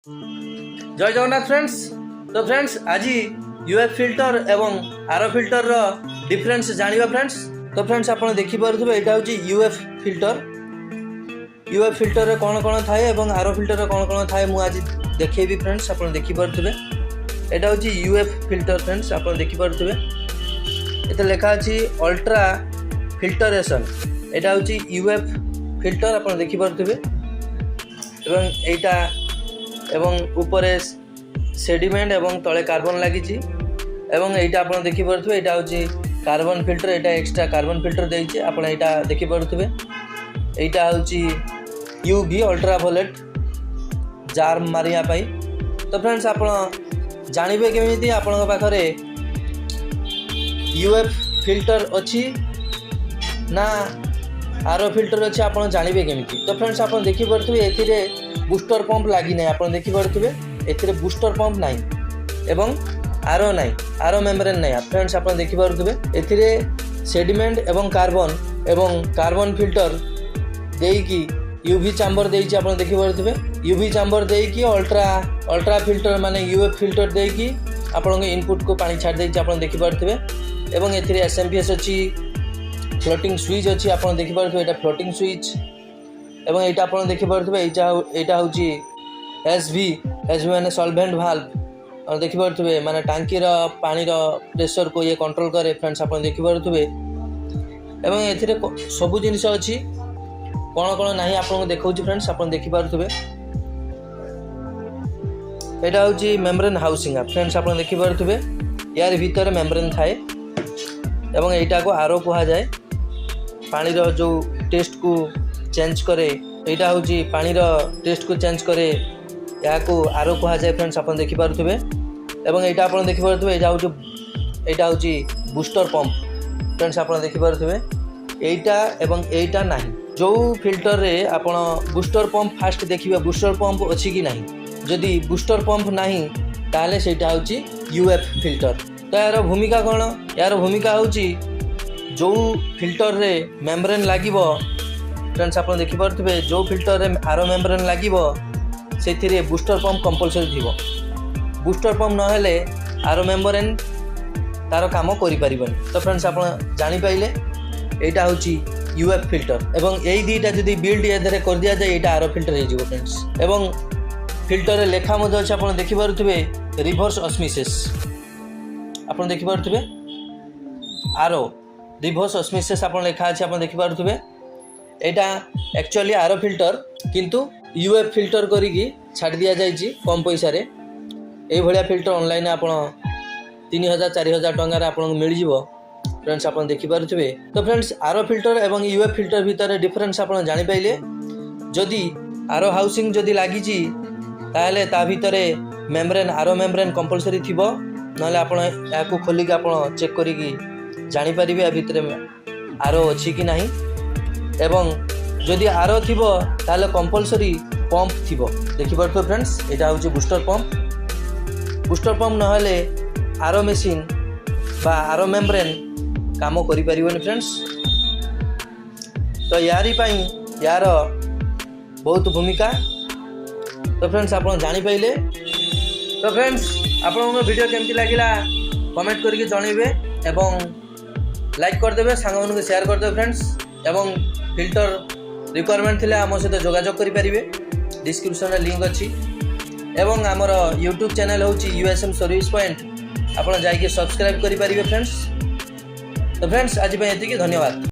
जय जगन्नाथ फ्रेंड्स। तो फ्रेंड्स आज यूएफ फिल्टर एवं आर फिल्टर रो डिफरेंस जानिबा फ्रेंड्स। तो फ्रेंड्स आपण देखि पारुथबे एटा होची यूएफ फिल्टर। यूएफ फिल्टर रे कोन कोन थाए एवं आर फिल्टर रे कोन कोन थाए मु आज देखैबी फ्रेंड्स। आपण देखि पारुथबे एटा होची यूएफ फिल्टर फ्रेंड्स। आपण देखि पारुथबे एते लेखा अछि अल्ट्रा फिल्टरेशन। एटा होची यूएफ फिल्टर आपण देखि पारुथबे एवं एटा एवं ऊपरे सेडिमेंट एवं तले कार्बन लगी एवं एटा आपण देखि पारुथबे एटा होची कार्बन फिल्टर। एटा एक्स्ट्रा कार्बन फिल्टर देइछे आपण एटा देखि पारुथबे। एटा होची यूवी अल्ट्रावायलेट जार मारिया पाई। तो फ्रेंड्स आपण जानिबे केमिति आपण पाखरे यूएफ फिल्टर अछि ना आर फिल्टर अछि आपण जानिबे केमिति। तो फ्रेंड्स आपण देखि पारुथबे एथिरे बूस्टर पंप लगी ना आपण देखि पारुथबे एथिरे बूस्टर पंप नाही एवं आरो नाही आरो मेम्ब्रेन नाही। फ्रेंड्स आपण देखि पारुथबे एथिरे सेडिमेंट एवं कार्बन फिल्टर देकी यूवी चैम्बर देइछि आपण देखि पारुथबे। यूवी चैम्बर देकी अल्ट्रा फिल्टर माने यूएफ फिल्टर देकी आपण इनपुट को पानी छाड़ देइछि आपण देखि पारुथबे। एवं एथिरे एसएमपीएस अछि फ्लोटिंग स्विच अछि आपण देखि पारुथबे एटा फ्लोटिंग स्विच। एवं एटा आपण देखि पारुथबे एटा होची एसवी माने सॉल्वेंट वाल्व और देखि पारुथबे माने टांकी रो पानी रो प्रेशर को ये कंट्रोल करे फ्रेंड्स आपण देखि पारुथबे। एवं एथिरे सब जिनिस अछि कोन कोन नाही आपण देखौची फ्रेंड्स आपण देखि पारुथबे। एटा होची मेम्ब्रेन हाउसिंग फ्रेंड्स आपण देखि पारुथबे यार भीतर मेम्ब्रेन थाए एवं एटा को आरो कहा जाए पानी रो जो टेस्ट को चेंज करे। एटा होची पानी रो टेस्ट को चेंज करे या को आरो कहा जाए फ्रेंड्स आपण देखि पारुथबे। एवं एटा आपण देखि पारुथबे एटा होची बूस्टर पंप फ्रेंड्स आपण देखि पारुथबे। एटा एवं एटा नाही जो फिल्टर रे आपण बूस्टर पंप फास्ट देखिबे बूस्टर पंप अछि कि नाही। जदि बूस्टर पंप नाही ताले सेटा होची यूएफ फिल्टर। तो यार भूमिका कोन यार भूमिका होची जो फिल्टर रे मेम्ब्रेन लागिबो फ्रेंड्स आपण देखि पारुथबे जो फिल्टर रे आरो मेम्ब्रेन लागिबो सेथिरे बूस्टर पंप कंपलसरी थिबो। बूस्टर पंप न हेले आरो मेम्ब्रेन तार काम करि परिबन। तो फ्रेंड्स आपण जानि पाइले एटा होची यूएफ फिल्टर एवं एई दीटा जदि बिल्ड एधरे कर दिया जाय एटा आरो फिल्टर हे जिवो फ्रेंड्स। एवं फिल्टर रे लेखा मध अछि आपण देखि पारुथबे रिवर्स ऑस्मोसिस आपण देखि पारुथबे आरो रिवर्स ऑस्मोसिस आपण लेखा अछि आपण देखि पारुथबे। एटा एक्चुअली आरो फिल्टर किंतु यूएफ फिल्टर करिकी छाड़ दिया जायछि कम पैसा रे। एई भलिया फिल्टर ऑनलाइन आपण 3000 4000 टंगा रे आपण मिल जिवो फ्रेंड्स आपण देखि पारुथबे। तो फ्रेंड्स आरो फिल्टर एवं यूएफ फिल्टर भीतर डिफरेंस आपण जानि पाइले। जदि आरो हाउसिंग जदि लागि छि ताले ता भीतरे मेम्ब्रेन आरो मेम्ब्रेन कंपलसरी थिबो नले आपण याको खोली के आपण चेक करिकी जानि परिबे आ भीतरे आरो अछि कि नाही। एवं जदि आरो थिबो ताले कंपलसरी पंप थिबो देखि पारथो फ्रेंड्स। एटा होची बूस्टर पंप। बूस्टर पंप न हले आरो मशीन बा आरो मेम्ब्रेन काम करि परिबोनी फ्रेंड्स। तो यारी पई यार बहुत भूमिका। तो फ्रेंड्स आपण जानि पाइले। तो फ्रेंड्स आपण वीडियो केमति लागिला कमेंट करके जणैबे एवं लाइक कर देबे सांग मानक शेयर कर देबे फ्रेंड्स। एवं फिल्टर रिक्वायरमेंट थिले आम सहित जोगाजोग करि परिबे डिस्क्रिप्शन रे लिंक अछि। एवं हमर यूट्यूब चैनल होची यूएसएम सर्विस पॉइंट आपण जाई के सब्सक्राइब करि परिबे फ्रेंड्स। तो फ्रेंड्स आज पे एतिकी धन्यवाद।